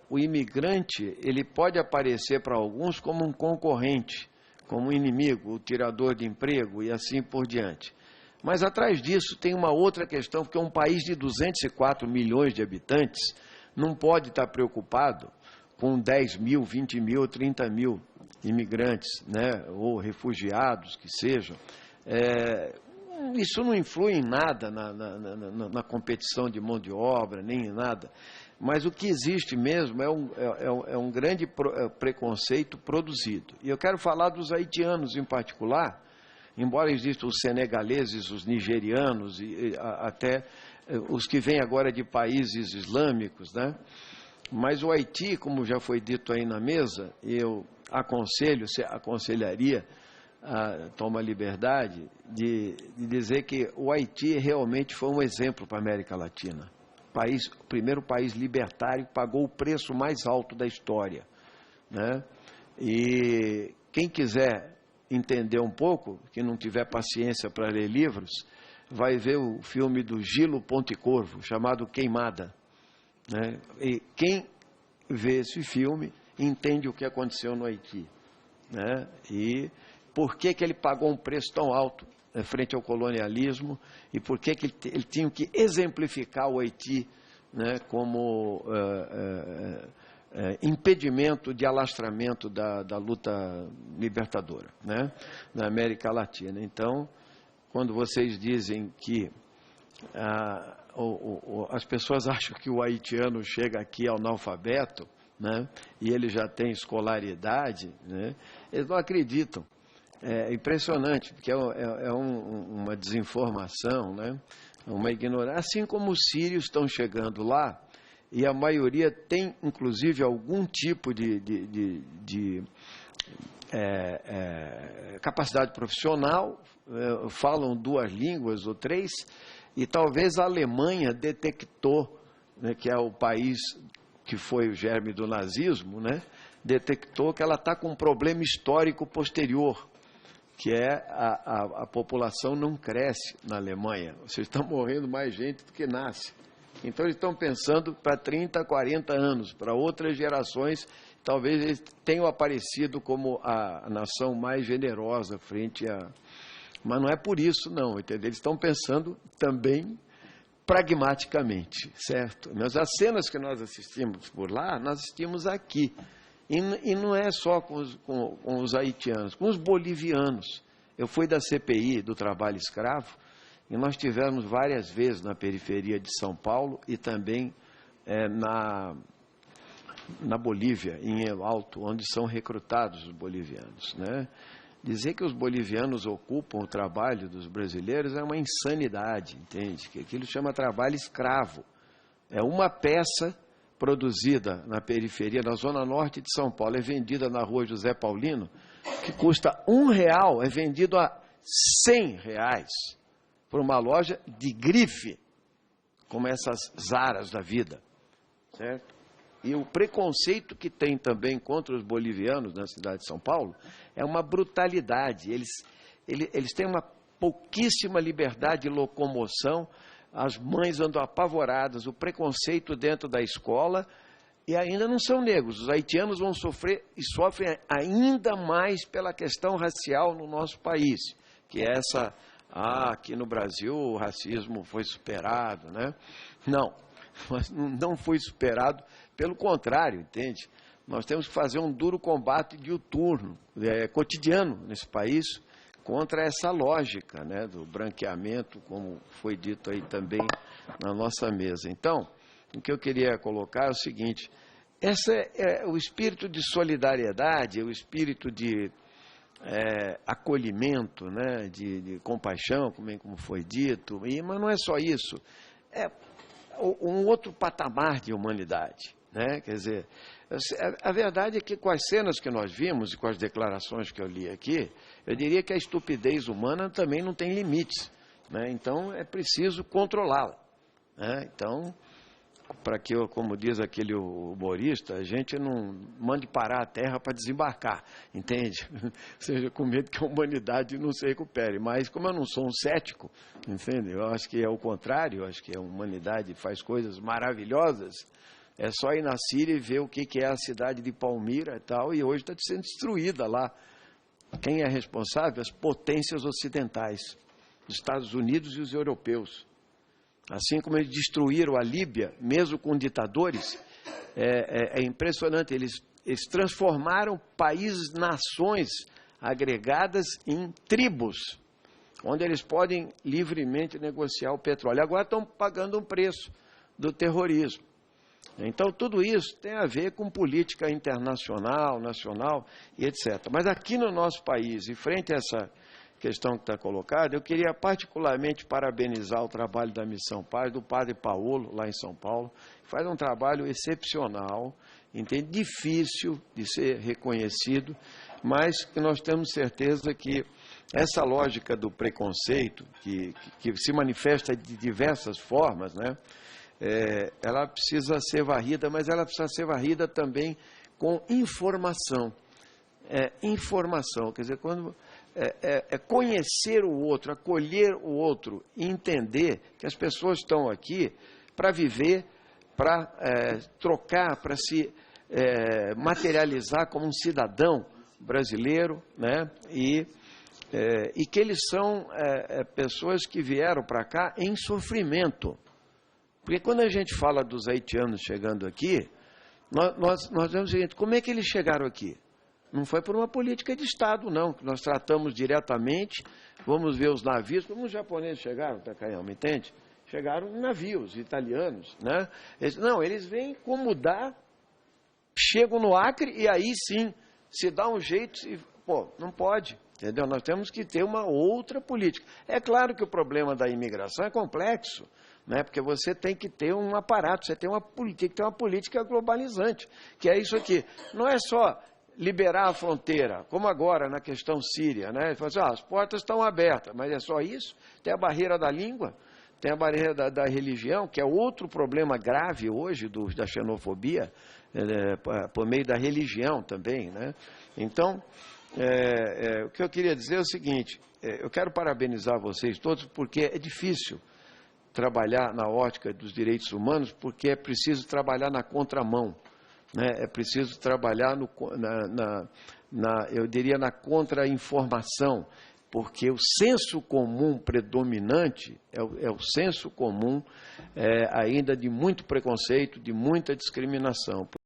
O imigrante, ele pode aparecer para alguns como um concorrente, como um inimigo, o tirador de emprego e assim por diante. Mas atrás disso tem uma outra questão, porque um país de 204 milhões de habitantes não pode estar preocupado com 10 mil, 20 mil, 30 mil imigrantes, né, ou refugiados que sejam. Isso não influi em nada na competição de mão de obra, nem em nada. Mas o que existe mesmo é um grande preconceito produzido. E eu quero falar dos haitianos em particular, embora existam os senegaleses, os nigerianos e até os que vêm agora de países islâmicos, né? Mas o Haiti, como já foi dito aí na mesa, eu aconselharia, toma a liberdade de dizer que o Haiti realmente foi um exemplo para a América Latina. O primeiro país libertário que pagou o preço mais alto da história, né? E quem quiser entender um pouco, que não tiver paciência para ler livros, vai ver o filme do Gilo Pontecorvo, chamado Queimada, né? E quem vê esse filme entende o que aconteceu no Haiti, né? E por que ele pagou um preço tão alto frente ao colonialismo e por que ele tinha que exemplificar o Haiti, né, como impedimento de alastramento da luta libertadora, né, na América Latina. Então, quando vocês dizem que as pessoas acham que o haitiano chega aqui analfabeto, né, e ele já tem escolaridade, né, eles não acreditam. É impressionante, porque uma desinformação, né, uma ignorância. Assim como os sírios estão chegando lá, e a maioria tem, inclusive, algum tipo de capacidade profissional, falam 2 línguas ou 3, e talvez a Alemanha detectou, né, que é o país que foi o germe do nazismo, né, detectou que ela está com um problema histórico posterior, que é a população não cresce na Alemanha. Vocês estão morrendo mais gente do que nasce. Então, eles estão pensando para 30, 40 anos, para outras gerações, talvez eles tenham aparecido como a nação mais generosa frente a... Mas não é por isso, não, entendeu? Eles estão pensando também pragmaticamente, certo? Mas as cenas que nós assistimos por lá, nós assistimos aqui. E não é só com os haitianos, com os bolivianos. Eu fui da CPI, do trabalho escravo, e nós tivemos várias vezes na periferia de São Paulo e também na Bolívia, em El Alto, onde são recrutados os bolivianos, né? Dizer que os bolivianos ocupam o trabalho dos brasileiros é uma insanidade, entende? Que aquilo chama trabalho escravo. É uma peça produzida na periferia, na zona norte de São Paulo, é vendida na rua José Paulino, que custa R$1, é vendido a R$100 por uma loja de grife, como essas Zaras da vida, certo? E o preconceito que tem também contra os bolivianos na cidade de São Paulo é uma brutalidade. Eles têm uma pouquíssima liberdade de locomoção, as mães andam apavoradas, o preconceito dentro da escola, e ainda não são negros. Os haitianos vão sofrer e sofrem ainda mais pela questão racial no nosso país, que é essa, aqui no Brasil o racismo foi superado, né? Não, mas não foi superado, pelo contrário, entende? Nós temos que fazer um duro combate diuturno, cotidiano nesse país, contra essa lógica, né, do branqueamento, como foi dito aí também na nossa mesa. Então, o que eu queria colocar é o seguinte: o espírito de solidariedade, o espírito de acolhimento, né, de compaixão, como foi dito, mas não é só isso, é um outro patamar de humanidade, né? Quer dizer, a verdade é que com as cenas que nós vimos e com as declarações que eu li aqui, eu diria que a estupidez humana também não tem limites, né? Então é preciso controlá-la, né? Então, para que, como diz aquele humorista, a gente não mande parar a terra para desembarcar, entende? Ou seja, com medo que a humanidade não se recupere. Mas como eu não sou um cético, entende? Eu acho que é o contrário, eu acho que a humanidade faz coisas maravilhosas. É só ir na Síria e ver o que é a cidade de Palmira e tal, e hoje está sendo destruída lá. Quem é responsável? As potências ocidentais, os Estados Unidos e os europeus. Assim como eles destruíram a Líbia, mesmo com ditadores, é impressionante, eles transformaram países, nações agregadas em tribos, onde eles podem livremente negociar o petróleo. Agora estão pagando um preço do terrorismo. Então, tudo isso tem a ver com política internacional, nacional e etc. Mas aqui no nosso país, em frente a essa questão que está colocada, eu queria particularmente parabenizar o trabalho da Missão Paz, do padre Paulo, lá em São Paulo, que faz um trabalho excepcional, entende? Difícil de ser reconhecido, mas que nós temos certeza que essa lógica do preconceito, que se manifesta de diversas formas, né? Ela precisa ser varrida, mas ela precisa ser varrida também com informação. Informação, quer dizer, quando conhecer o outro, acolher o outro, entender que as pessoas estão aqui para viver, para trocar, para se materializar como um cidadão brasileiro, né? E que eles são pessoas que vieram para cá em sofrimento. Porque quando a gente fala dos haitianos chegando aqui, nós vemos o seguinte: como é que eles chegaram aqui? Não foi por uma política de Estado, não, que nós tratamos diretamente. Vamos ver os navios, como os japoneses chegaram, Takayama, entende? Chegaram em navios italianos, né? Eles vêm incomodar, chegam no Acre e aí sim se dá um jeito e, não pode, entendeu? Nós temos que ter uma outra política. É claro que o problema da imigração é complexo, né? Porque você tem que ter um aparato, você tem que ter uma política globalizante, que é isso aqui. Não é só liberar a fronteira, como agora na questão síria, né? Fala assim, as portas estão abertas, mas é só isso? Tem a barreira da língua, tem a barreira da religião, que é outro problema grave hoje da xenofobia, por meio da religião também, né? Então, o que eu queria dizer é o seguinte: eu quero parabenizar vocês todos, porque é difícil trabalhar na ótica dos direitos humanos, porque é preciso trabalhar na contramão, né? É preciso trabalhar eu diria, na contra-informação, porque o senso comum predominante é o senso comum ainda de muito preconceito, de muita discriminação.